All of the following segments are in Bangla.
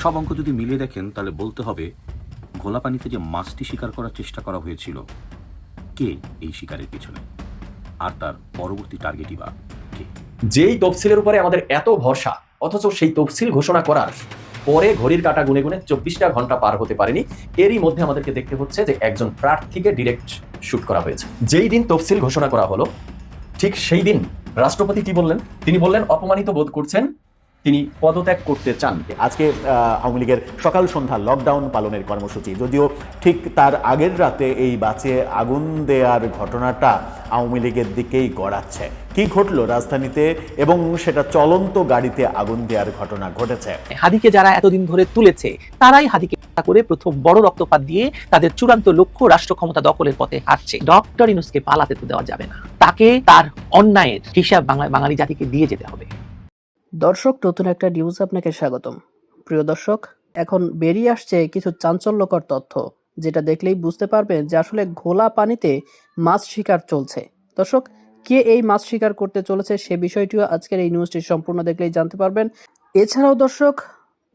সব অঙ্ক যদি মিলিয়ে দেখেন তাহলে বলতে হবে ঘোলা পানিতে যে মাছটি শিকার করার চেষ্টা করা হয়েছিল, কে এই শিকারের পিছনে, আর তার পরবর্তী টার্গেটই বা কে। যেই তফসিলের উপরে আমাদের এত ভরসা, অথচ সেই তফসিল ঘোষণা করার পরে ঘড়ির কাঁটা গুনে গুনে 24টা ঘন্টা পার হতে পারেনি। এরই মধ্যে আমাদেরকে দেখতে হচ্ছে যে একজন প্রার্থীকে ডিরেক্ট শুট করা হয়েছে। যেই দিন তফসিল ঘোষণা করা হলো, ঠিক সেই দিন রাষ্ট্রপতি কি বললেন? তিনি বললেন অপমানিত বোধ করছেন, তিনি পদত্যাগ করতে চান। আজকে আওয়ামী লীগের সকাল সন্ধ্যা লকডাউন পালনের কর্মসূচি, যদিও ঠিক তার আগের রাতে এই বাসে আগুন দেওয়ার ঘটনাটা আওয়ামী লীগের দিকেই গড়াচ্ছে। কি ঘটলো রাজধানীতে, এবং সেটা চলন্ত গাড়িতে আগুন দেওয়ার ঘটনা ঘটেছে। হাদিকে যারা এতদিন ধরে তুলেছে তারাই হাদিকে করে প্রথম বড় রক্তপাত দিয়ে তাদের চূড়ান্ত লক্ষ্য রাষ্ট্র ক্ষমতা দখলের পথে হাঁটছে। ডক্টর ইউনূসকে পালাতে তো দেওয়া যাবে না, তাকে তার অন্যায়ের হিসাব বাঙালি জাতিকে দিয়ে যেতে হবে। দর্শক, নতুন একটা নিউজ আপনাকে স্বাগতম। প্রিয় দর্শক, এখন বেরিয়ে আসছে কিছু চাঞ্চল্যকর তথ্য, যেটা দেখলেই বুঝতে পারবেন যে আসলে ঘোলা পানিতে মাছ শিকার চলছে। দর্শক, কে এই মাছ শিকার করতে চলেছে সে বিষয়টিও আজকের এই নিউজটি সম্পূর্ণ দেখলেই জানতে পারবেন। এছাড়াও দর্শক,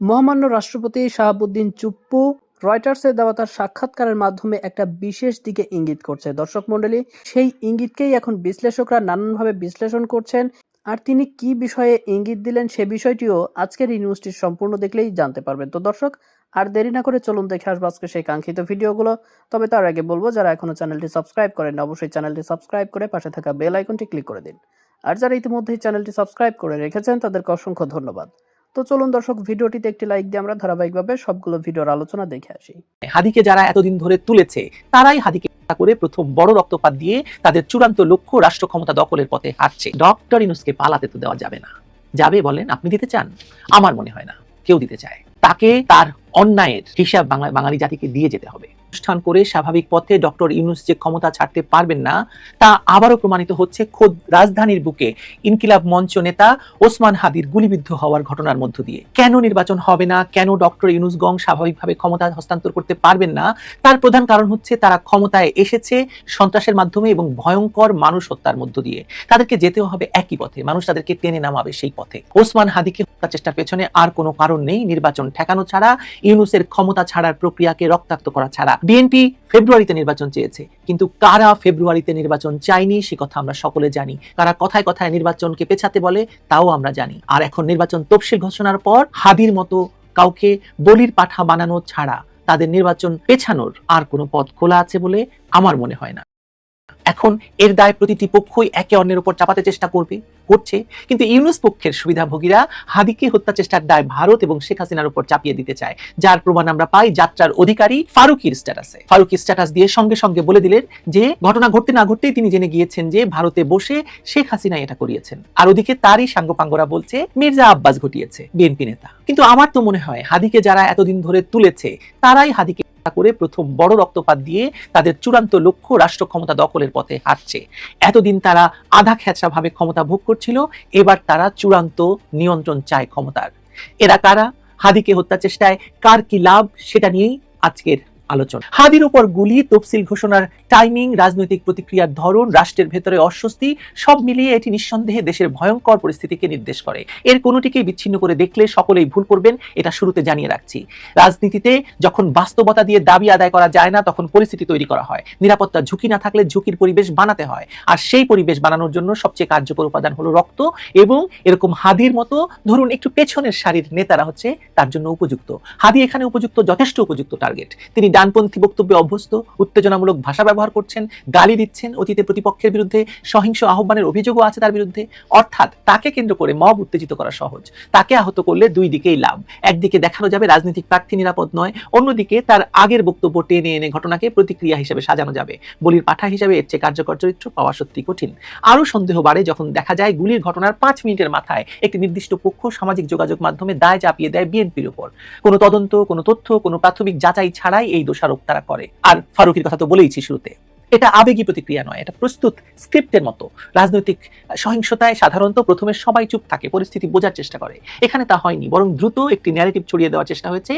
মহামান্য রাষ্ট্রপতি শাহাবুদ্দিন চুপ্পু রয়টার্সে দেওয়া তার সাক্ষাৎকারের মাধ্যমে একটা বিশেষ দিকে ইঙ্গিত করছে। দর্শক মণ্ডলী, সেই ইঙ্গিতকেই এখন বিশ্লেষকরা নানানভাবে বিশ্লেষণ করছেন। আর তিনি কি বিষয়ে ইঙ্গিত দিলেন সে বিষয়টিও আজকের এই নিউজটি সম্পূর্ণ দেখলেই জানতে পারবেন। তো দর্শক, আর দেরি না করে চলুন দেখে আসবো আজকে সেই কাঙ্ক্ষিত ভিডিওগুলো। তবে তার আগে বলবো, যারা এখনো চ্যানেলটি সাবস্ক্রাইব করেন অবশ্যই চ্যানেলটি সাবস্ক্রাইব করে পাশে থাকা বেল আইকনটি ক্লিক করে দিন। আর যারা ইতিমধ্যেই চ্যানেলটি সাবস্ক্রাইব করে রেখেছেন তাদেরকে অসংখ্য ধন্যবাদ। তো চলুন দর্শক, ভিডিওটিতে একটি লাইক দিয়ে আমরা ধারাবাহিকভাবে সবগুলো ভিডিওর আলোচনা দেখে আসি। হাদিকে যারা এতদিন ধরে তুলেছে তারাই হাদিকে করে প্রথম বড় রক্তপাত দিয়ে তাদের চূড়ান্ত লক্ষ্য রাষ্ট্র ক্ষমতা দখলের পথে হাঁটছে। ডক্টর ইউনূসকে পালাতে তো দেওয়া যাবে না। যাবে বলেন? আপনি দিতে চান? আমার মনে হয় না কেউ দিতে চায়। তাকে তার অন্যায়ের হিসাব বাঙালি জাতিকে দিয়ে যেতে হবে। অনুষ্ঠান করে স্বাভাবিক পথে ডক্টর ইউনূস যে ক্ষমতা ছাড়তে পারবেন না তা আবারও প্রমাণিত হচ্ছে খোদ রাজধানীর বুকে ইনকিলাব মঞ্চ নেতা ওসমান হাদির গুলিবিদ্ধ হওয়ার ঘটনার মধ্য দিয়ে। কেন নির্বাচন হবে না, কেন ডক্টর ইউনূস গং স্বাভাবিকভাবে ক্ষমতা হস্তান্তর করতে পারবেন না, তার প্রধান কারণ হচ্ছে তারা ক্ষমতায় এসেছে সন্ত্রাসের মাধ্যমে এবং ভয়ঙ্কর মানুষ হত্যার মধ্য দিয়ে। তাদেরকে যেতেও হবে একই পথে, মানুষ তাদেরকে টেনে নামাবে সেই পথে। ওসমান হাদিকে হত্যার চেষ্টার পেছনে আর কোনো কারণ নেই নির্বাচন ঠেকানো ছাড়া, ইউনূসের ক্ষমতা ছাড়ার প্রক্রিয়াকে রক্তাক্ত করা ছাড়া। বিএনপি ফেব্রুয়ারিতে নির্বাচন চেয়েছে, কিন্তু কারা ফেব্রুয়ারিতে নির্বাচন চায়নি সে কথা আমরা সকলে জানি। কারা কথায় কথায় নির্বাচনকে পেছাতে বলে তাও আমরা জানি। আর এখন নির্বাচন তফসিল ঘোষণার পর হাদির মতো কাউকে বলির পাঠা বানানো ছাড়া তাদের নির্বাচন পেছানোর আর কোনো পথ খোলা আছে বলে আমার মনে হয় না। এখন এর দায় প্রতিটি পক্ষই একে অন্যের উপর চাপাতে চেষ্টা করছে, কিন্তু ইউনূস পক্ষের সুবিধাভোগীরা হাদিকে হত্যা চেষ্টার দায় ভারত এবং শেখ হাসিনার উপর চাপিয়ে দিতে চায়, যার প্রমাণ আমরা পাই যাত্রার অধিকারী ফারুকীর স্ট্যাটাসে। ফারুকী স্ট্যাটাস দিয়ে সঙ্গে সঙ্গে বলে দিলেন যে ঘটনা ঘটতে না ঘটতেই তিনি জেনে গিয়েছেন যে ভারতে বসে শেখ হাসিনা এটা করিয়েছেন। আর ওদিকে তারই সাঙ্গপাঙ্গরা বলছে মির্জা আব্বাস ঘটিয়েছে, বিএনপি নেতা। কিন্তু আমার তো মনে হয় হাদিকে যারা এতদিন ধরে তুলেছে তারাই হাদিকে করে প্রথম বড় রক্তপাত দিয়ে তাদের চূড়ান্ত লক্ষ্য রাষ্ট্র ক্ষমতা দখলের পথে হাঁটছে। এতদিন তারা আধা খেঁচা ভাবে ক্ষমতা ভোগ করছিল, এবার তারা চূড়ান্ত নিয়ন্ত্রণ চায় ক্ষমতার। এরা কারা? হাদিকে হত্যা চেষ্টায় কার কি লাভ সেটা নিয়েই আজকের আলোচনা। হাদির উপর গুলি, তফসিল ঘোষণার টাইমিং, রাজনৈতিক প্রতিক্রিয়ার ধরন, রাষ্ট্রের ভেতরে অস্বস্তি, সব মিলিয়ে এটি নিঃসন্দেহে দেশের ভয়ঙ্কর পরিস্থিতিকে নির্দেশ করে। এর কোনোটিকেই বিচ্ছিন্ন করে দেখলে সকলেই ভুল করবেন, এটা শুরুতে জানিয়ে রাখছি। রাজনীতিতে যখন বাস্তবতা দিয়ে দাবি আদায় করা যায় না তখন পরিস্থিতি তৈরি করা হয়। নিরাপত্তা ঝুঁকি না থাকলে ঝুঁকির পরিবেশ বানাতে হয়, আর সেই পরিবেশ বানানোর জন্য সবচেয়ে কার্যকর উপাদান হলো রক্ত। এবং এরকম হাদির মতো ধরুন একটু পেছনের সারির নেতারা হচ্ছে তার জন্য উপযুক্ত। হাদি এখানে উপযুক্ত, যথেষ্ট উপযুক্ত টার্গেট। তিনি ডানপন্থী বক্তব্যে অভ্যস্ত, উত্তেজনামূলক ভাষা ব্যবহার করছেন, গালি দিচ্ছেন, অতীতে প্রতিপক্ষের বিরুদ্ধে সহিংস আহ্বানের অভিযোগও আছে তার বিরুদ্ধে। অর্থাৎ তাকে কেন্দ্র করে মব উত্তেজিত করা সহজ। তাকে আহত করলে দুই দিকেই লাভ। একদিকে দেখানো যাবে রাজনৈতিক প্রার্থী নিরাপদ নয়, অন্যদিকে তার আগের বক্তব্য টেনে এনে ঘটনাকে প্রতিক্রিয়া হিসেবে সাজানো যাবে। বলির পাঠা হিসেবে এর চেয়ে কার্যকর চরিত্র পাওয়া সত্যি কঠিন। আরো সন্দেহ বাড়ে যখন দেখা যায় গুলির ঘটনার 5 মিনিটের মাথায় একটি নির্দিষ্ট পক্ষ সামাজিক যোগাযোগ মাধ্যমে দায় চাপিয়ে দেয় বিএনপির উপর। কোনো তদন্ত, কোনো তথ্য, কোনো প্রাথমিক যাচাই ছাড়াই এই দোষারোপ তারা করে। আর ফারুকীর কথা তো বলেইছি শুরুতে, এটা আবেগী প্রতিক্রিয়া নয়, এটা প্রস্তুত স্ক্রিপ্টের মতো। রাজনৈতিক সহিংসতায় সাধারণত প্রথমে সবাই চুপ থাকে, পরিস্থিতি বোঝার চেষ্টা করে। এখানে তা হয়নি, বরং দ্রুত একটি ন্যারেটিভ ছড়িয়ে দেওয়ার চেষ্টা হয়েছে।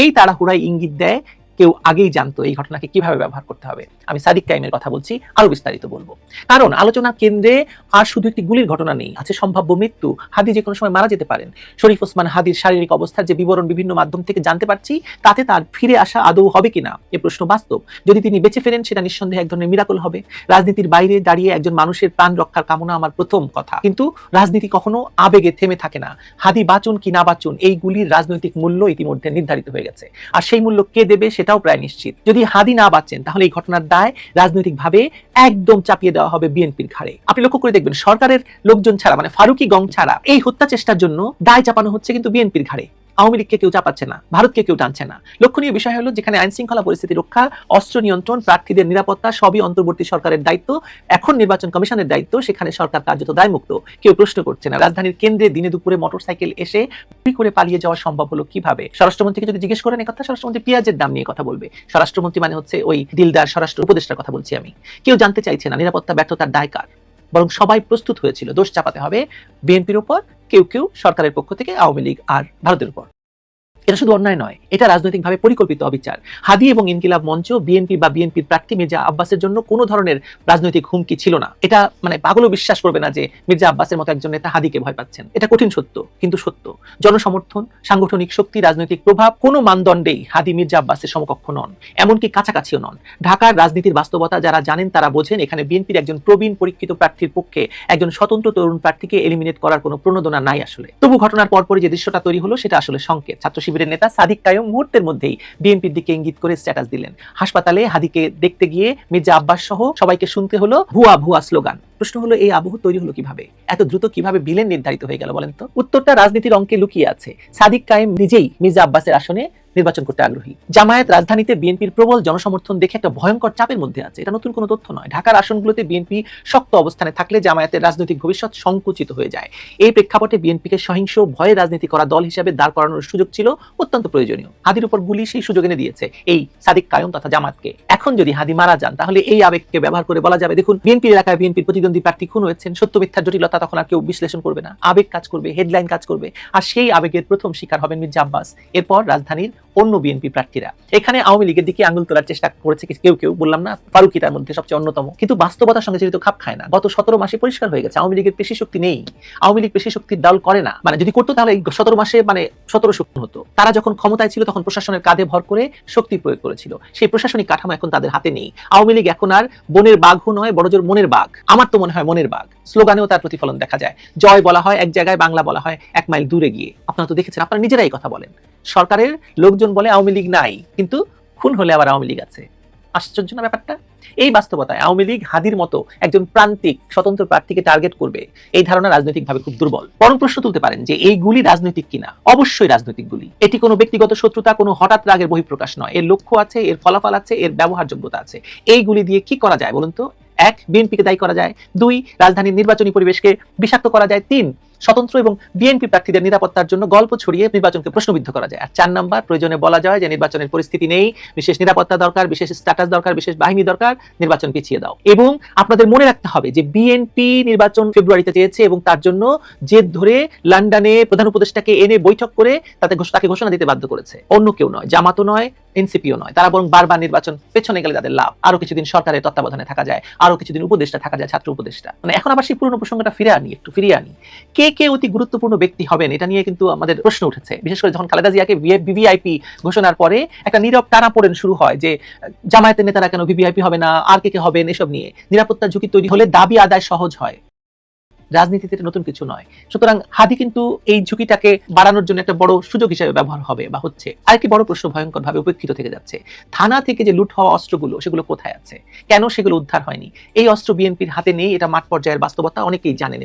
এই তাড়াহুড়ায় ইঙ্গিত দেয় কেউ আগেই জানতো এই ঘটনাকে কিভাবে ব্যবহার করতে হবে। আমি সাদিক কাইমের কথা বলছি, আরো বিস্তারিত বলবো। কারণ আলোচনার কেন্দ্রে আর শুধু একটি গুলির ঘটনা নেই, আছে সম্ভাব্য মৃত্যু। হাদি যে কোনো সময় মারা যেতে পারেন। শরীফ ওসমান হাদির শারীরিক অবস্থার যে বিবরণ বিভিন্ন মাধ্যম থেকে জানতে পারছি, তাতে তার ফিরে আসা আদৌ হবে কিনা এ প্রশ্ন বাস্তব। যদি তিনি বেঁচে ফেরেন সেটা নিঃসন্দেহে এক ধরনের মিরাকল হবে। রাজনীতির বাইরে দাঁড়িয়ে একজন মানুষের প্রাণ রক্ষার কামনা আমার প্রথম কথা, কিন্তু রাজনীতি কখনো আবেগে থেমে থাকে না। হাদি বাঁচুন কি না বাঁচুন, এই গুলির রাজনৈতিক মূল্য ইতিমধ্যে নির্ধারিত হয়ে গেছে, আর সেই মূল্য কে দেবে সেটাও প্রায় নিশ্চিত। যদি হাদি না বাঁচেন তাহলে এই ঘটনার দায় রাজনৈতিকভাবে একদম চাপিয়ে দেওয়া হবে বিএনপির ঘাড়ে। আপনি লক্ষ্য করে দেখবেন সরকারের লোকজন ছাড়া, মানে ফারুকি গং ছাড়া এই হত্যা চেষ্টার জন্য দায় চাপানো হচ্ছে কিন্তু বিএনপির ঘাড়ে। আওয়ামী লীগকে কেউ চাপাচ্ছে না, ভারতকে কেউ টানছে না। লক্ষণীয় বিষয় হলো যেখানে আইন শৃঙ্খলা পরিস্থিতি রক্ষা, অস্ত্র নিয়ন্ত্রণ, প্রার্থীদের নিরাপত্তা সবই অন্তর্বর্তী সরকারের দায়িত্ব, এখন নির্বাচন কমিশনের দায়িত্ব, সেখানে সরকার কার্যত দায়মুক্ত, কেউ প্রশ্ন করছে না। রাজধানীর কেন্দ্রে দিনে দুপুরে মোটরসাইকেল এসে চুরি করে পালিয়ে যাওয়া সম্ভব হলো কিভাবে? স্বরাষ্ট্রমন্ত্রীকে যদি জিজ্ঞেস করেন কথা, স্বরাষ্ট্রমন্ত্রী পেঁয়াজের দাম নিয়ে কথা বলবে। স্বরাষ্ট্রমন্ত্রী মানে হচ্ছে ওই দিলদার স্বরাষ্ট্র উপদেষ্টার কথা বলছি আমি। কেউ জানতে চাইছে না নিরাপত্তা ব্যর্থতার দায় কার, বরং সবাই প্রস্তুত হয়েছিল দোষ চাপাতে হবে বিএনপির উপর, কেউ কেউ সরকারের পক্ষ থেকে আওয়ামী লীগ আর ভারতের উপর। এটা শুধু অন্যায় নয়, এটা রাজনৈতিকভাবে পরিকল্পিত অবিচার। হাদি এবং ইনকিলাব মঞ্চ বিএনপি বা বিএনপির প্রার্থী মির্জা আব্বাসের জন্য কোনো ধরনের রাজনৈতিক হুমকি ছিল না। এটা মানে পাগলও বিশ্বাস করবে না যে মির্জা আব্বাসের মতো একজন নেতা হাদিকে ভয় পাচ্ছেন। এটা কঠিন সত্য, কিন্তু সত্য। জনসমর্থন, সাংগঠনিক শক্তি, রাজনৈতিক প্রভাব কোনো মানদণ্ডেই হাদি মির্জা আব্বাসের সমকক্ষ নন, এমনকি কাছাকাছিও নন। ঢাকার রাজনীতির বাস্তবতা যারা জানেন তারা বোঝেন, এখানে বিএনপির একজন প্রবীণ পরীক্ষিত প্রার্থীর পক্ষে একজন স্বতন্ত্র তরুণ প্রার্থীকে এলিমিনেট করার কোনো প্রণোদনা নাই আসলে। তবু ঘটনার পরপরই যে দৃশ্যটা তৈরি হলো সেটা আসলে সংকেত। ছাত্র শিবিরের নেতা সাদিক কাইম মুহূর্তের মধ্যেই বিএনপির দিকে ইঙ্গিত করে স্ট্যাটাস দিলেন। হাসপাতালে হাদিকে দেখতে গিয়ে মির্জা আব্বাস সহ সবাইকে শুনতে হলো ভুয়া ভুয়া স্লোগান। প্রশ্ন হলো এই আবহ তৈরি হলো কিভাবে? এত দ্রুত কিভাবে ভিলেন নির্ধারিত হয়ে গেল বলেন তো? উত্তরটা রাজনীতির অঙ্কে লুকিয়ে আছে। সাদিক কাইম নিজেই মির্জা আব্বাসের আসনে নির্বাচন করতে আগ্রহী। জামায়াত রাজধানীতে বিএনপির প্রবল জনসমর্থন দেখে একটা ভয়ঙ্কর চাপের মধ্যে আছে। এটা নতুন কোনো তথ্য নয়। ঢাকার আসনগুলোতে বিএনপি শক্ত অবস্থানে থাকলে জামায়াতের রাজনৈতিক ভবিষ্যৎ সংকুচিত হয়ে যায়। এই প্রেক্ষাপটে বিএনপিকে সহিংস ভয়ে রাজনীতি করা দল হিসেবে দাঁড় করানোর সুযোগ ছিল অত্যন্ত প্রয়োজনীয়। হাদির উপর গুলি সেই সুযোগ এনে দিয়েছে এই সাদিক কাইম তথা জামাতকে। এখন যদি হাদি মারা যান তাহলে এই আবেগকে ব্যবহার করে বলা যাবে, দেখুন বিএনপির এলাকায় বিএনপির প্রতিদ্বন্দ্বী প্রার্থী খুন হয়েছেন, সত্য মিথ্যার জটিলতা তখন আর কেউ বিশ্লেষণ করবে না। আবেগ কাজ করবে, হেডলাইন কাজ করবে, আর সেই আবেগের প্রথম শিকার হবেন মির্জা আব্বাস, এরপর রাজধানীর অন্য বিএনপি প্রার্থীরা। এখানে আওয়ামী লীগের দিকে আঙুল তোলার চেষ্টা করেছে কেউ কেউ, বললাম না ফারুকি তার মধ্যে সবচেয়ে অন্যতম, কিন্তু বাস্তবতার সঙ্গে যেহেতু খাপ খায় না। গত 17 মাসে পরিষ্কার হয়ে গেছে আওয়ামী লীগের পেশি শক্তি নেই। আওয়ামী লীগ পেশি শক্তির দল করে না, মানে যদি করতো তাহলে 17 মাসে মানে 17 শক্তি হতো। তারা যখন ক্ষমতায় ছিল তখন প্রশাসনের কাঁধে ভর করে শক্তি প্রয়োগ করেছিল। সেই প্রশাসনিক কাঠামো এখন তাদের হাতে নেই। আওয়ামী লীগ এখন আর বনের বাঘও নয়, বড়জোর মনের বাঘ। আমার তো মনে হয় মনের বাঘ। স্লোগানেও তার প্রতিফলন দেখা যায়। জয় বলা হয় এক জায়গায়, বাংলা বলা হয় 1 মাইল দূরে গিয়ে। আপনারা তো দেখেছেন, আপনারা নিজেরাই কথা বলেন। সরকারের লোকজন বলে আওয়ামী লীগ নাই, কিন্তু খুন হলে আবার আওয়ামী লীগ আছে। আশ্চর্য না ব্যাপারটা? এই বাস্তবতায় আওয়ামী লীগ হাদির মতো একজন প্রান্তিক স্বতন্ত্র প্রার্থীকে টার্গেট করবে, এই ধারণা রাজনৈতিকভাবে খুব দুর্বল। বরং প্রশ্ন তুলতে পারেন যে এই গুলি রাজনৈতিক কিনা। অবশ্যই রাজনৈতিক গুলি। এটি কোনো ব্যক্তিগত শত্রুতা, কোনো হঠাৎ রাগের বহিঃপ্রকাশ নয়। এর লক্ষ্য আছে, এর ফলাফল আছে, এর ব্যবহারযোগ্যতা আছে। এই গুলি দিয়ে কি করা যায় বলুন তো? 1, বিএনপিকে দায়ী করা যায়। 2, রাজধানীর নির্বাচনী পরিবেশকে বিষাক্ত করা যায়। 3, স্বতন্ত্র এবং বিএনপি প্রার্থীদের নিরাপত্তার জন্য গল্প ছড়িয়ে নির্বাচনকে প্রশ্নবিদ্ধ করা যায়। আর 4 নাম্বার, প্রয়োজনে বলা যায় যে নির্বাচনের পরিস্থিতি নেই, বিশেষ নিরাপত্তা দরকার, বিশেষ স্ট্যাটাস দরকার, বিশেষ বাহিনী দরকার, নির্বাচন পিছিয়ে দাও। এবং আপনাদের মনে রাখতে হবে যে বিএনপি নির্বাচন ফেব্রুয়ারিতে চেয়েছে এবং তার জন্য জেদ ধরে লন্ডনে প্রধান উপদেষ্টাকে এনে বৈঠক করে তাকে ঘোষণা দিতে বাধ্য করেছে। অন্য কেউ নয়, জামাতও নয়, এনসিপিও নয়। তারা বরং বারবার নির্বাচন পেছনে গেলে তাদের লাভ। আরো কিছুদিন সরকারের তত্ত্বাবধানে থাকা যায়, আরো কিছুদিন উপদেষ্টা থাকা যায়, ছাত্র উপদেষ্টা। মানে এখন আবার সেই পুরনো প্রসঙ্গটা ফিরিয়ে আনি। কে অতি গুরুত্বপূর্ণ ব্যক্তি হবেন এটা নিয়ে কিন্তু আমাদের প্রশ্ন উঠেছে। বিশেষ করে যখন খালেদা জিয়াকে ভিভিআইপি ঘোষণার পরে একটা নীরব টানাপোড়েন শুরু হয় যে জামায়াতের নেতারা কেন ভিভিআইপি হবে না, আর কে হবেন, এসব নিয়ে নিরাপত্তার ঝুঁকি তৈরি হলে দাবি আদায় সহজ হয়। রাজনীতিতে নতুন কিছু নয়। সুতরাং হাদি কিন্তু এই ঝুঁকিটাকে বাড়ানোর জন্য একটা বড় সুযোগ হিসেবে ব্যবহার হবে বা হচ্ছে। আরেকটি বড় প্রশ্ন ভয়ঙ্কর ভাবে উপেক্ষিত থেকে যাচ্ছে। থানা থেকে যে লুট হওয়া অস্ত্রগুলো, সেগুলো কোথায় আছে? কেন সেগুলো উদ্ধার হয়নি? এই অস্ত্র বিএনপির হাতে নেই, এটা মাঠ পর্যায়ের বাস্তবতা, অনেকেই জানেন।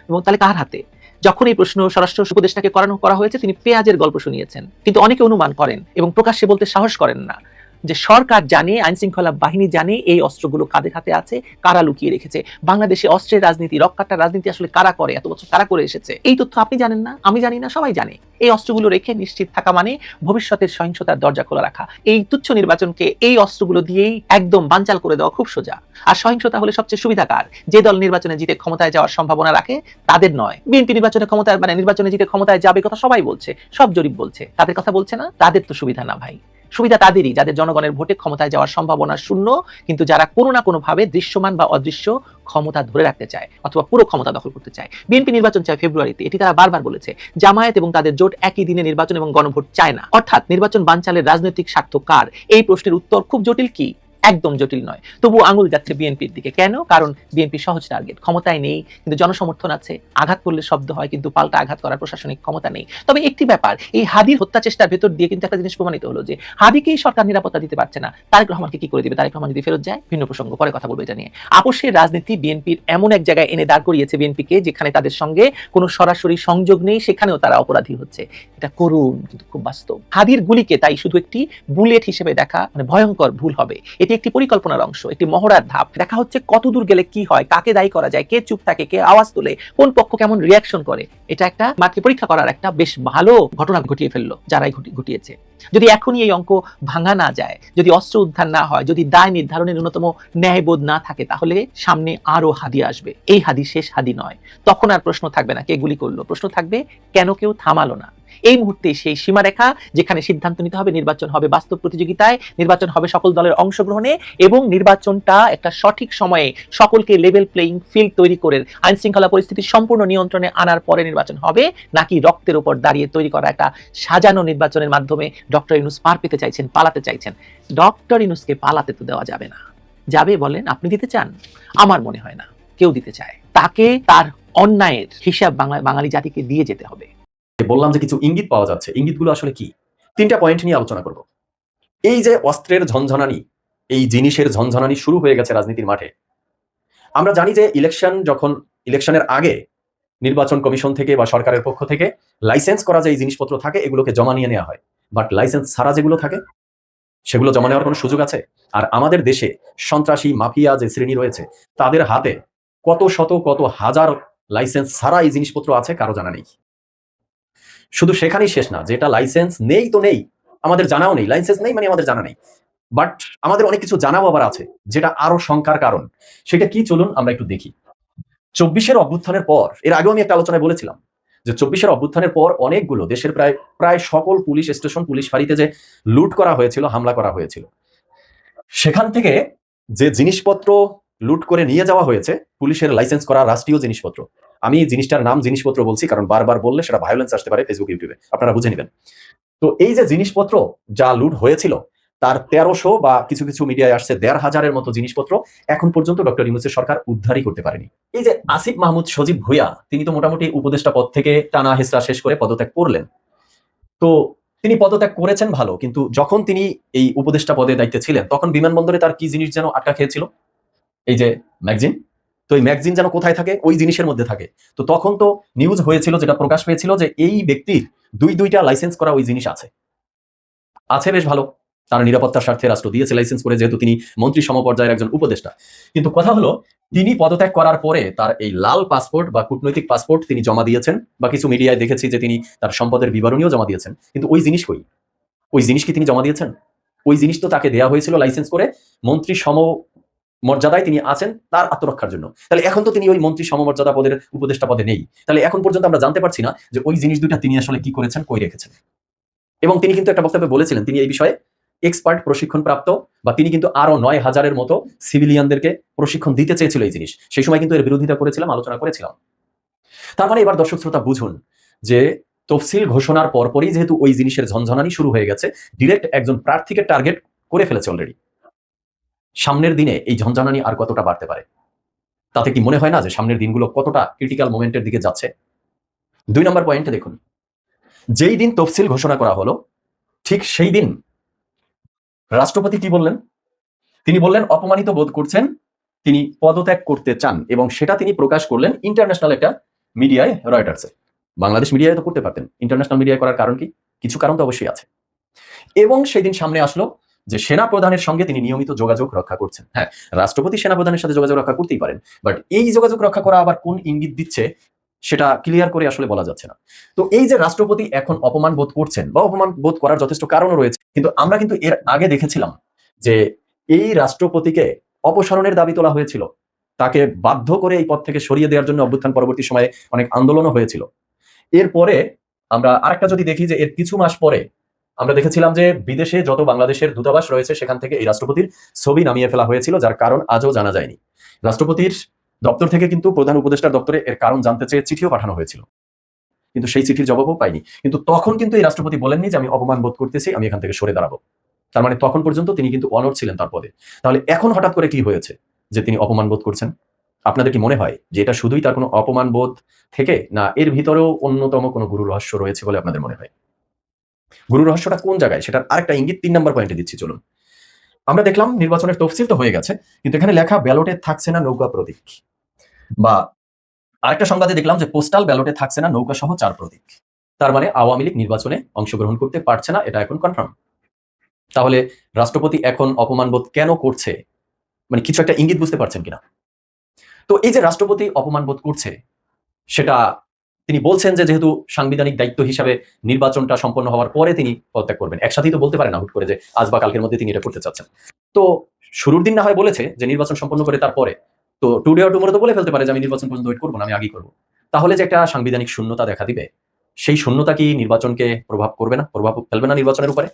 এবং তাহলে কার হাতে? যখন এই প্রশ্ন স্বরাষ্ট্র উপদেষ্টাকে করা হয়েছে, তিনি পেঁয়াজের গল্প শুনিয়েছেন। কিন্তু অনেকে অনুমান করেন এবং প্রকাশ্যে বলতে সাহস করেন না যে সরকার জানে, আইন শৃঙ্খলা বাহিনী জানে এই অস্ত্রগুলো কাদের হাতে আছে, কারা লুকিয়ে রেখেছে। বাংলাদেশে অস্ত্রের রাজনীতি, রক্ষাটার রাজনীতি আসলে কারা করে, এত বছর কারা করে এসেছে। এই তথ্য আপনি জানেন না, আমি জানি না, সবাই জানে। এই অস্ত্রগুলো রেখে নিশ্চিত থাকা মানে ভবিষ্যতের সহিংসতার দরজা খোলা রাখা। এই তুচ্ছ নির্বাচনকে এই অস্ত্রগুলো দিয়েই একদম বানচাল করে দেওয়া খুব সোজা। আর সহিংসতা হলে সবচেয়ে সুবিধাকার যে দল নির্বাচনে জিতে ক্ষমতায় যাওয়ার সম্ভাবনা রাখে তাদের নয়। বিএনপি নির্বাচনে জিতে ক্ষমতায় যাবে কথা সবাই বলছে, সব জরিপ বলছে। তাদের কথা বলছে না, তাদের তো সুবিধা না ভাই। সুবিধা তাদেরই যাদের জনগণের ভোটে ক্ষমতায় যাওয়ার সম্ভাবনা শূন্য, কিন্তু যারা কোনো না কোনো ভাবে দৃশ্যমান বা অদৃশ্য ক্ষমতা ধরে রাখতে চায় অথবা পুরো ক্ষমতা দখল করতে চায়। বিএনপি নির্বাচন চায় ফেব্রুয়ারিতে, এটি তারা বারবার বলেছে। জামায়াত এবং তাদের জোট একই দিনে নির্বাচন এবং গণভোট চায় না। অর্থাৎ নির্বাচন বানচালের রাজনৈতিক স্বার্থ কার? এই প্রশ্নের উত্তর খুব জটিল কি? একদম জটিল নয়। তবু আঙুল যাচ্ছে বিএনপির দিকে। কেন? কারণ বিএনপি সহজ টার্গেট, ক্ষমতায় নেই কিন্তু জনসমর্থন আছে, আঘাত করলে শব্দ হয় কিন্তু পাল্টা আঘাত করার প্রশাসনিক ক্ষমতা নেই। তবে একটি ব্যাপার, এই হাদির হত্যা চেষ্টার ভেতর দিয়ে কিন্তু একটা জিনিস প্রমাণিত হলো যে হাদিকেই সরকার নিরাপত্তা দিতে পারছে না, তারেক রহমানকে কি করে দিবে? তারেক রহমান যদি ফেরত যায় ভিন্ন প্রসঙ্গ, পরে কথা বলবো এটা নিয়ে। আপোষের রাজনীতি বিএনপির এমন এক জায়গায় এনে দাঁড় করিয়েছে বিএনপিকে যেখানে তাদের সঙ্গে কোনো সরাসরি সংযোগ নেই, সেখানেও তারা অপরাধী হচ্ছে। এটা করুণ কিন্তু খুব বাস্তব। হাদির গুলিকে তাই শুধু একটি বুলেট হিসেবে দেখা ভয়ঙ্কর ভুল হবে। এটি একটি পরিকল্পনার অংশ, একটি মহড়ার ধাপ। দেখা হচ্ছে কতদূর গেলে কি হয়, কাকে দায়ী করা যায়, কে চুপ থাকে, কে আওয়াজ তোলে, কোন পক্ষ কেমন রিয়াকশন করে। এটা একটা মাঠে পরীক্ষা করার একটা বেশ ভালো ঘটনা ঘটিয়ে ফেললো যারাই ঘটিয়েছে। যদি এখনই এই অঙ্ক ভাঙা না যায়, যদি অস্ত্র উদ্ধার না হয়, যদি দায় নির্ধারণের ন্যূনতম ন্যায়বোধ না থাকে, তাহলে সামনে আরো হাদি আসবে। এই হাদি শেষ হাদি নয়। তখন আর প্রশ্ন থাকবে না কে গুলি করলো, প্রশ্ন থাকবে কেন কেউ থামালো না। এই মুহূর্তে সেই সীমারেখা যেখানে সিদ্ধান্ত নিতে হবে নির্বাচন হবে বাস্তব প্রতিযোগিতায়, নির্বাচন হবে সকল দলের অংশগ্রহণে, এবং নির্বাচনটা একটা সঠিক সময়ে সকলকে লেভেল প্লেইং ফিল্ড তৈরি করে আইন শৃঙ্খলা পরিস্থিতি সম্পূর্ণ নিয়ন্ত্রণে আনার পরে নির্বাচন হবে, নাকি রক্তের উপর দাঁড়িয়ে তৈরি করা একটা সাজানো নির্বাচনের মাধ্যমে ডক্টর ইউনূস পার পেতে চাইছেন, পালাতে চাইছেন। ডক্টর ইউনূসকে পালাতে তো দেওয়া যাবে না। যাবে বলেন? আপনি দিতে চান? আমার মনে হয় না কেউ দিতে চায়। তাকে তার অন্যায়ের হিসাব বাঙালি জাতিকে দিয়ে যেতে হবে। বললাম যে কিছু ইঙ্গিত পাওয়া যাচ্ছে, ইঙ্গিতগুলো আসলে কি? 3টা পয়েন্ট নিয়ে আলোচনা করব। এই যে অস্ত্রের ঝনঝনানি, এই জিনিসের ঝনঝনানি শুরু হয়ে গেছে রাজনীতির মাঠে। আমরা জানি যে ইলেকশনের আগে নির্বাচন কমিশন থেকে বা সরকারের পক্ষ থেকে লাইসেন্স করা যে এই জিনিসপত্র থাকে এগুলোকে জমা নিয়ে নেওয়া হয়, বাট লাইসেন্স ছাড়া যেগুলো থাকে সেগুলো জমা নেওয়ার কোনো সুযোগ আছে? আর আমাদের দেশে সন্ত্রাসী মাফিয়া যে শ্রেণী রয়েছে তাদের হাতে কত শত কত হাজার লাইসেন্স ছাড়া এই জিনিসপত্র আছে কারো জানা নেই। শুধু সেখানেই শেষ না, যেটা লাইসেন্স নেই তো নেই, আমাদের জানাও নেই, লাইসেন্স নেই মানে আমাদের জানা নেই, বাট আমাদের অনেক কিছু জানাও আবার আছে যেটা আরো শঙ্কার কারণ। সেটা কি চলুন আমরা একটু দেখি। 24-এর অভ্যুত্থানের পর, এর আগেও আমি একটা আলোচনায় বলেছিলাম যে 24-এর অভ্যুত্থানের পর অনেকগুলো দেশের প্রায় সকল পুলিশ স্টেশন, পুলিশ ফাঁড়িতে যে লুট করা হয়েছিল, হামলা করা হয়েছিল, সেখান থেকে যে জিনিসপত্র লুট করে নিয়ে যাওয়া হয়েছে, পুলিশের লাইসেন্স করা রাষ্ট্রীয় জিনিসপত্র, আমি জিনিসটার নাম জিনিসপত্র বলছি কারণ বারবার বললে সেটা ভায়োলেন্স আসতে পারে ফেসবুক, ইউটিউবে, আপনারা বুঝে নেবেন। তো এই যে জিনিসপত্র যা লুট হয়েছিল তার 1300 বা কিছু কিছু মিডিয়ায় আসছে 1500-এর মতো জিনিসপত্র এখন পর্যন্ত ডক্টর ইউনূসের সরকার উদ্ধারই করতে পারেনি। এই যে আসিফ মাহমুদ সজীব ভুঁইয়া, তিনি তো মোটামুটি উপদেষ্টা পদ থেকে টানা হেসরা শেষ করে পদত্যাগ করলেন। তো তিনি পদত্যাগ করেছেন ভালো, কিন্তু যখন তিনি এই উপদেষ্টা পদে দায়িত্বে ছিলেন তখন বিমানবন্দরে তার কি জিনিস যেন আটকা খেয়েছিল, এই যে ম্যাগজিন। তো এই ম্যাগজিন যেন কোথায় থাকে? ওই জিনিসের মধ্যে থাকে। তো তখন তো নিউজ হয়েছিল, যেটা প্রকাশ পেয়েছিল যে এই ব্যক্তির দুইটা লাইসেন্স করা ওই জিনিস আছে বেশ ভালো, তার নিরাপত্তার স্বার্থে রাষ্ট্র দিয়েছে লাইসেন্স করে, যেহেতু তিনি মন্ত্রী সমপর্যায়ের একজন উপদেষ্টা। কিন্তু কথা হলো, তিনি পদত্যাগ করার পরে তার এই লাল পাসপোর্ট বা কূটনৈতিক পাসপোর্ট তিনি জমা দিয়েছেন, বা কিছু মিডিয়ায় দেখেছি যে তিনি তার সম্পদের বিবরণীও জমা দিয়েছেন, কিন্তু ওই জিনিস কই? ওই জিনিস কি তিনি জমা দিয়েছেন? ওই জিনিস তো তাকে দেয়া হয়েছিল লাইসেন্স করে মন্ত্রী সমমর্যাদায় তিনি আছেন তার আত্মরক্ষার জন্য। তাহলে এখন তো তিনি ওই মন্ত্রী সমমর্যাদা পদের উপদেষ্টা পদে নেই, তাহলে এখন পর্যন্ত আমরা জানতে পারছি না যে ওই জিনিস দুইটা তিনি আসলে কি করেছেন, কই রেখেছেন। এবং তিনি কিন্তু একটা বক্তব্যে বলেছিলেন তিনি এই বিষয়ে এক্সপার্ট প্রশিক্ষণ প্রাপ্ত, বা তিনি কিন্তু আরো 9000-এর মতো সিভিলিয়ানদেরকে প্রশিক্ষণ দিতে চেয়েছিল এই জিনিস। সেই সময় কিন্তু এর বিরোধিতা করেছিলাম, আলোচনা করেছিলাম। তার মানে এবার দর্শক শ্রোতা বুঝুন যে তফসিল ঘোষণার পরপরই যেহেতু ওই জিনিসের ঝনঝনানি শুরু হয়ে গেছে, ডিরেক্ট একজন প্রার্থীকে টার্গেট করে ফেলেছে অলরেডি। সামনের দিনে এই ঝনঝনানি আর কতটা বাড়তে পারে? তাতে কি মনে হয় না যে সামনের দিনগুলো কতটা ক্রিটিক্যাল মোমেন্টের দিকে যাচ্ছে? 2 নম্বর পয়েন্টে দেখুন, যেই দিন তফসিল ঘোষণা করা হলো ঠিক সেই দিন রাষ্ট্রপতি কি বললেন? তিনি বললেন অপমানিত বোধ করছেন, তিনি পদত্যাগ করতে চান, এবং সেটা তিনি প্রকাশ করলেন ইন্টারন্যাশনাল একটা মিডিয়ায়, রয়টার্সে। বাংলাদেশ মিডিয়ায় তো করতে পারতেন, ইন্টারন্যাশনাল মিডিয়ায় করার কারণ কি? কিছু কারণ তো অবশ্যই আছে। এবং সেদিন সামনে আসলো যে সেনা প্রধানের সঙ্গে তিনি নিয়মিত যোগাযোগ রক্ষা করছেন। হ্যাঁ, রাষ্ট্রপতি সেনা প্রধানের সাথে যোগাযোগ রক্ষা করতেই পারেন, বাট এই যোগাযোগ রক্ষা করা আবার কোন ইঙ্গিত দিচ্ছে সেটা ক্লিয়ার করে আসলে বলা যাচ্ছে না। তো এই যে রাষ্ট্রপতি এখন অপমান বোধ করছেন, বা অপমান বোধ করার যথেষ্ট কারণও রয়েছে, কিন্তু আমরা কিন্তু এর আগে দেখেছিলাম যে এই রাষ্ট্রপতিকে অপসারণের দাবি তোলা হয়েছিল, তাকে বাধ্য করে এই পদ থেকে সরিয়ে দেওয়ার জন্য অভ্যুত্থান পরবর্তী সময়ে অনেক আন্দোলনও হয়েছিল। এরপরে আমরা আরেকটা যদি দেখি যে এর কিছু মাস পরে আমরা দেখেছিলাম যে বিদেশে যত বাংলাদেশের দূতাবাস রয়েছে সেখান থেকে এই রাষ্ট্রপতির ছবি নামিয়ে ফেলা হয়েছিল, যার কারণ আজও জানা যায়নি। রাষ্ট্রপতির দপ্তর থেকে কিন্তু প্রধান উপদেষ্টার দপ্তরে এর কারণ জানতে চেয়ে চিঠিও পাঠানো হয়েছিল, কিন্তু সেই চিঠির জবাবও পাইনি। কিন্তু তখন কিন্তু এই রাষ্ট্রপতি বলেননি যে আমি অপমান বোধ করতেছি, আমি এখান থেকে সরে দাঁড়াবো। তার মানে তখন পর্যন্ত তিনি কিন্তু অনড় ছিলেন তার পদে। তাহলে এখন হঠাৎ করে কি হয়েছে যে তিনি অপমান বোধ করছেন? আপনাদের কি মনে হয় যে এটা শুধুই তার কোনো অপমান বোধ থেকে, না এর ভিতরেও অন্যতম কোনো গুরু রহস্য রয়েছে বলে আপনাদের মনে হয়? গুরু রহস্যটা কোন জায়গায় সেটার আরেকটা ইঙ্গিত 3 নম্বর পয়েন্টে দিচ্ছি, চলুন। আমরা দেখলাম নির্বাচনের তফসিল তো হয়ে গেছে, কিন্তু এখানে লেখা ব্যালটে থাকছে না নৌকা প্রতীক, বা আরেকটা সংবাদে দেখলাম যে পোস্টাল ব্যালটে থাকছে না নৌকা সহ 4 প্রতীক। তার মানে আওয়ামী লীগ নির্বাচনে অংশগ্রহণ করতে পারছে না, এটা এখন কনফার্ম। তাহলে রাষ্ট্রপতি এখন অপমানবোধ কেন করছে, মানে কিছু একটা ইঙ্গিত বুঝতে পারছেন কিনা? তো এই যে রাষ্ট্রপতি অপমানবোধ করছে, সেটা তিনি বলছেন যে যেহেতু সাংবিধানিক দায়িত্ব হিসাবে নির্বাচনটা সম্পন্ন হওয়ার পরে তিনি পদত্যাগ করবেন। একসাথেই তো বলতে পারেন না হুট করে যে আজ বা কালকের মধ্যে তিনি এটা করতে চাচ্ছেন। তো শুরুর দিন না হয় বলেছে যে নির্বাচন সম্পন্ন করে তারপরে, তো টুডে অর টুমরো তো বলে ফেলতে পারে যে আমি নির্বাচন পর্যন্ত ওয়েট করবো না, আমি আগেই করবো। তাহলে যে একটা সাংবিধানিক শূন্যতা দেখা দিবে, সেই শূন্যতা কি নির্বাচনকে প্রভাব করবে না, প্রভাব ফেলবে না নির্বাচনের উপরে?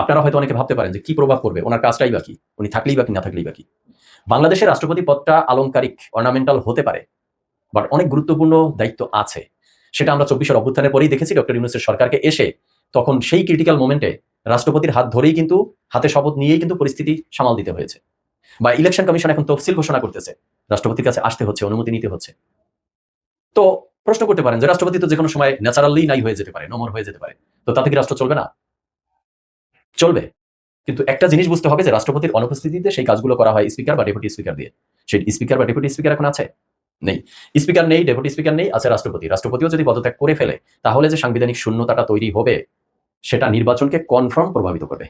আপনারা হয়তো অনেকে ভাবতে পারেন যে কি প্রভাব পড়বে, ওনার কাজটাই বাকি, উনি থাকলেই বাকি না থাকলেই বাকি। বাংলাদেশের রাষ্ট্রপতি পদটা আলংকারিক, অর্নামেন্টাল হতে পারে, বাট অনেক গুরুত্বপূর্ণ দায়িত্ব আছে। সেটা আমরা 24 অভ্যুত্থানের পরেই দেখেছি। ডক্টর ইউনূসের সরকারকে এসে তখন সেই ক্রিটিক্যাল মোমেন্টে রাষ্ট্রপতির হাত ধরেই কিন্তু, হাতে শপথ নিয়েই কিন্তু পরিস্থিতি সামাল দিতে হয়েছে। বা ইলেকশন কমিশন এখন তফসিল ঘোষণা করতেছে, রাষ্ট্রপতির কাছে আসতে হচ্ছে, অনুমতি নিতে হচ্ছে। তো প্রশ্ন করতে পারেন যে রাষ্ট্রপতি তো যে কোনো সময় ন্যাচারালি নাই হয়ে যেতে পারে, নমর হয়ে যেতে পারে, তো তাতে কি রাষ্ট্র চলবে না? চলবে। কিন্তু একটা জিনিস বুঝতে হবে যে রাষ্ট্রপতির অনুপস্থিতিতে সেই কাজগুলো করা হয় স্পিকার বা ডেপুটি স্পিকার দিয়ে। সেই স্পিকার বা ডেপুটি স্পিকার এখন আছে? নেই। স্পিকার নেই, ডেপুটি স্পিকার নেই, আছে রাষ্ট্রপতি। রাষ্ট্রপতিও যদি পদত্যাগ করে ফেলে, তাহলে যে সাংবিধানিক শূন্যতাটা তৈরি হবে, সেটা নির্বাচনকে কনফার্ম প্রভাবিত করবে।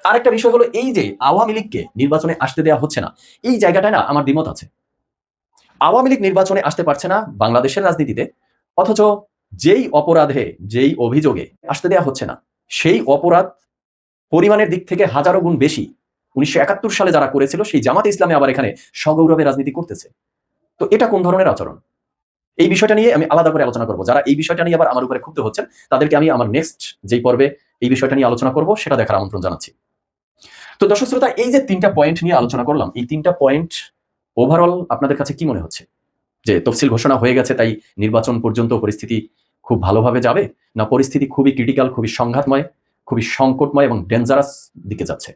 আরেকটা বিষয় হলো এই যে আওয়ামী লীগকে নির্বাচনে আসতে দেওয়া হচ্ছে না, এই জায়গাটায় না আমার দ্বিমত আছে। আওয়ামী লীগ নির্বাচনে আসতে পারছে না বাংলাদেশের রাজনীতিতে, অথচ যেই অপরাধে, যেই অভিযোগে আসতে দেওয়া হচ্ছে না, সেই অপরাধ পরিমাণের দিক থেকে হাজারো গুণ বেশি 1971 সালে যারা করেছিল সেই জামাতে ইসলামে আবার এখানে সগৌরবে রাজনীতি করতেছে। তো এটা কোন ধরনের আচরণ? এই বিষয়টা নিয়ে আমি আলাদা করে আলোচনা করব। যারা এই বিষয়টা নিয়ে আবার আমার উপরে ক্ষুব্ধ হচ্ছেন, তাদেরকে আমি আমার নেক্সট যেই পর্বে এই বিষয়টা নিয়ে আলোচনা করব সেটা দেখার আমন্ত্রণ জানাচ্ছি। তো দর্শক শ্রোতা, এই যে 3টা পয়েন্ট নিয়ে আলোচনা করলাম, এই 3টা পয়েন্ট ওভারঅল আপনাদের কাছে কি মনে হচ্ছে? যে তফসিল ঘোষণা হয়ে গেছে তাই নির্বাচন পর্যন্ত পরিস্থিতি খুব ভালোভাবে যাবে, না পরিস্থিতি খুবই ক্রিটিক্যাল, খুবই সংঘাতময়, খুবই সংকটময় এবং ডেঞ্জারাস দিকে যাচ্ছে?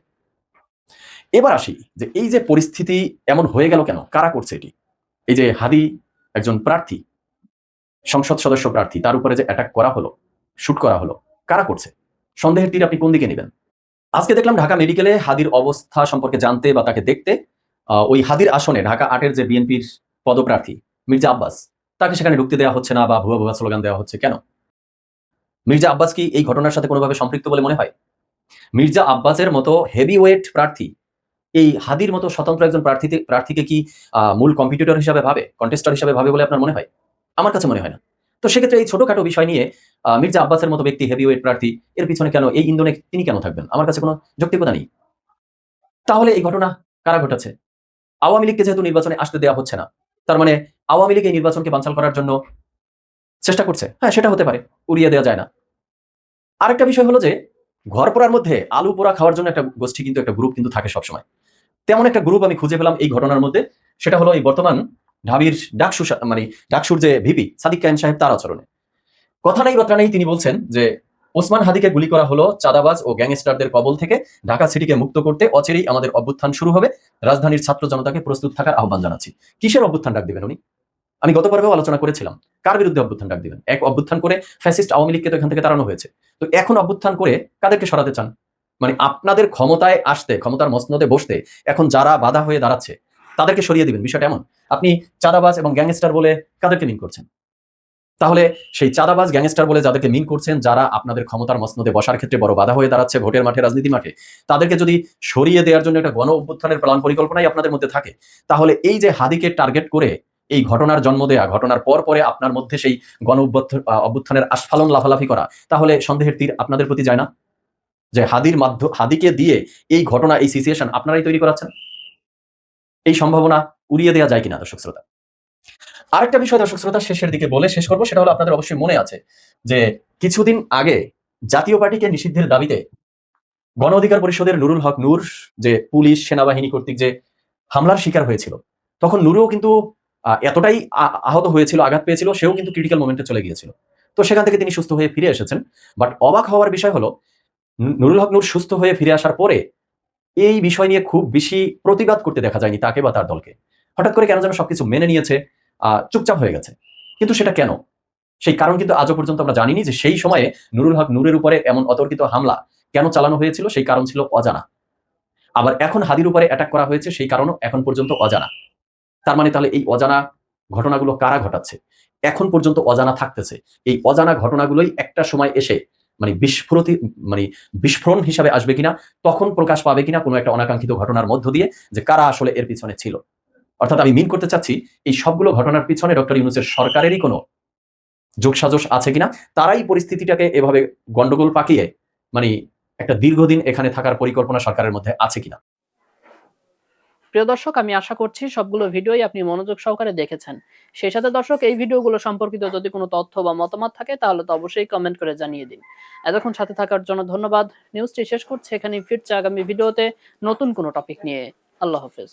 এবার আসি যে এই যে পরিস্থিতি এমন হয়ে গেল কেন, কারা করছে এটি? এই যে হাদি একজন প্রার্থী, সংসদ সদস্য প্রার্থী, তার উপরে যে অ্যাটাক করা হলো, শুট করা হলো, কারা করছে? সন্দেহের তীর আপনি কোন দিকে নেবেন? আজকে দেখলাম ঢাকা মেডিকেলে হাদির অবস্থা সম্পর্কে জানতে বা তাকে দেখতে ওই হাদির আসনে ঢাকা 8-এর যে বিএনপির পদপ্রার্থী মির্জা আব্বাস, তাকে সেখানে ঢুকতে দেওয়া হচ্ছে না বা ভুয়া ভুয়া স্লোগান দেওয়া হচ্ছে কেন? মির্জা আব্বাস কি এই ঘটনার সাথে কোনোভাবে সম্পৃক্ত বলে মনে হয়? মির্জা আব্বাসের মতো হেভিওয়েট প্রার্থী এই হাদির মতো স্বতন্ত্র একজন প্রার্থীকে কি মূল কম্পিটিটর হিসাবে ভাবে, কন্টেস্টার হিসাবে ভাবে বলে আপনার মনে হয়? আমার কাছে মনে হয় না। তো সেক্ষেত্রে এই ছোটখাটো বিষয় নিয়ে মির্জা আব্বাসের মতো ব্যক্তি, হেভিওয়েট প্রার্থী, এর পিছনে কেন, এই ইন্ধনে তিনি কেন থাকবেন? আমার কাছে কোনো যৌক্তিকতা নেই। তাহলে এই ঘটনা কারা ঘটাচ্ছে? আওয়ামী লীগকে যেহেতু নির্বাচনে আসতে দেওয়া হচ্ছে না, তার মানে আওয়ামী লীগ এই নির্বাচনকে বানচাল করার জন্য চেষ্টা করছে। হ্যাঁ, সেটা হতে পারে, উড়িয়ে দেওয়া যায় না। আরেকটা বিষয় হলো যে ঘর পোড়ার মধ্যে আলু পোড়া খাওয়ার জন্য একটা গোষ্ঠী কিন্তু, একটা গ্রুপ কিন্তু থাকে সবসময়। তেমন একটা গ্রুপ আমি খুঁজে পেলাম এই ঘটনার মধ্যে। সেটা হলো এই বর্তমান ঢাবির ডাকসুর যে ভিপি সাদিক কায়েম সাহেব, তার আচরণে কথা নেই বার্তা নেই। তিনি বলছেন যে ওসমান হাদিকে গুলি করা হলো চাঁদাবাজ ও গ্যাংস্টারদের কবল থেকে ঢাকা সিটিকে মুক্ত করতে অচিরেই আমাদের অভ্যুত্থান শুরু হবে, রাজধানীর ছাত্র জনতাকে প্রস্তুত থাকার আহ্বান জানাচ্ছি। কিসের অভ্যুত্থান ডাক দিবেন উনি? আমি গত পর্বেও আলোচনা করেছিলাম, কার বিরুদ্ধে অভ্যুত্থান ডাক দিবেন? এক অভ্যুত্থান করে ফ্যাসিস্ট আওয়ামী লীগকে তো এখান থেকে তাড়ানো হয়েছে, তো এখন অভ্যুত্থান করে কাদেরকে সরাতে চান? মানে আপনাদের ক্ষমতায় আসতে, ক্ষমতার মসনদে বসতে এখন যারা বাধা হয়ে দাঁড়াচ্ছে তাদেরকে সরিয়ে দিবেন, বিষয়টা এমন? আপনি চাঁদাবাজ এবং গ্যাংস্টার বলে কাদেরকে মিন করছেন? তাহলে সেই চাঁদাবাজ গ্যাংস্টার বলে যাদেরকে মিন করছেন, যারা আপনাদের ক্ষমতার মসনদে বসার ক্ষেত্রে বড় বাধা হয়ে দাঁড়াচ্ছে ভোটের মাঠে, রাজনীতি মাঠে, তাদেরকে যদি সরিয়ে দেওয়ার জন্য একটা গণ অভ্যুত্থানের প্ল্যান পরিকল্পনাই আপনাদের মধ্যে থাকে, তাহলে এই যে হাদিকে টার্গেট করে এই ঘটনার জন্ম দেয়া, ঘটনার পরে আপনার মধ্যে সেই গণ অভ্যুত্থানের আস্ফালন লাফালাফি করা, তাহলে সন্দেহের তীর আপনাদের প্রতি যায় না যে হাদিকে দিয়ে এই ঘটনা, এই সিচুয়েশন আপনারাই তৈরি করাচ্ছেন? এই সম্ভাবনা উড়িয়ে দেওয়া যায় কিনা দর্শক শ্রোতা? আরেকটা বিষয় দর্শক শ্রোতা শেষের দিকে বলে শেষ করবো, সেটা হলো আপনাদের অবশ্যই মনে আছে যে কিছুদিন আগে জাতীয় পার্টিকে নিষিদ্ধের দাবিতে গণ অধিকার পরিষদের নুরুল হক নূর যে পুলিশ সেনাবাহিনী কর্তৃক যে হামলার শিকার হয়েছিল, তখন নুরুও কিন্তু এতটাই আহত হয়েছিল, আঘাত পেয়েছিল, সেও কিন্তু ক্রিটিক্যাল মোমেন্টে চলে গিয়েছিল। তো সেখান থেকে তিনি সুস্থ হয়ে ফিরে এসেছেন। বাট অবাক হওয়ার বিষয় হলো, নুরুল হক নূর সুস্থ হয়ে ফিরে আসার পরে এই বিষয় নিয়ে খুব বেশি প্রতিবাদ করতে দেখা যায়নি তাকে বা তার দলকে। হঠাৎ করে কেন যেন সবকিছু মেনে নিয়েছে, চুপচাপ হয়ে গেছে। কিন্তু সেটা কেন, সেই কারণ কিন্তু আজও পর্যন্ত আমরা জানিনি যে সেই সময়ে নুরুল হক নূরের উপরে এমন অতর্কিত হামলা কেন চালানো হয়েছিল, সেই কারণ ছিল অজানা। আবার এখন হাদির উপরে অ্যাটাক করা হয়েছে, সেই কারণও এখন পর্যন্ত অজানা। তার মানে তাহলে এই অজানা ঘটনাগুলো কারা ঘটাচ্ছে এখন পর্যন্ত অজানা থাকতেছে। এই অজানা ঘটনাগুলোই একটা সময় এসে মানে বিস্ফোরণ হিসাবে আসবে কিনা, তখন প্রকাশ পাবে কিনা কোনো একটা অনাকাঙ্ক্ষিত ঘটনার মধ্য দিয়ে যে কারা আসলে এর পিছনে ছিল। অর্থাৎ আমি মিন করতে চাচ্ছি, এই সবগুলো ঘটনার পিছনে ডক্টর ইউনূসের সরকারেরই কোনো যোগসাজশ আছে কিনা, তারাই পরিস্থিতিটাকে এভাবে গন্ডগোল পাকিয়ে মানে একটা দীর্ঘদিন এখানে থাকার পরিকল্পনা সরকারের মধ্যে আছে কিনা। প্রিয় দর্শক, আমি আশা করছি সবগুলো ভিডিওই আপনি মনোযোগ সহকারে দেখেছেন। সেই সাথে দর্শক, এই ভিডিওগুলো সম্পর্কিত যদি কোনো তথ্য বা মতামত থাকে তাহলে তো অবশ্যই কমেন্ট করে জানিয়ে দিন। এতক্ষণ সাথে থাকার জন্য ধন্যবাদ। নিউজটি শেষ করছি এখানেই, ফিরছে আগামী ভিডিওতে নতুন কোনো টপিক নিয়ে। আল্লাহ হাফেজ।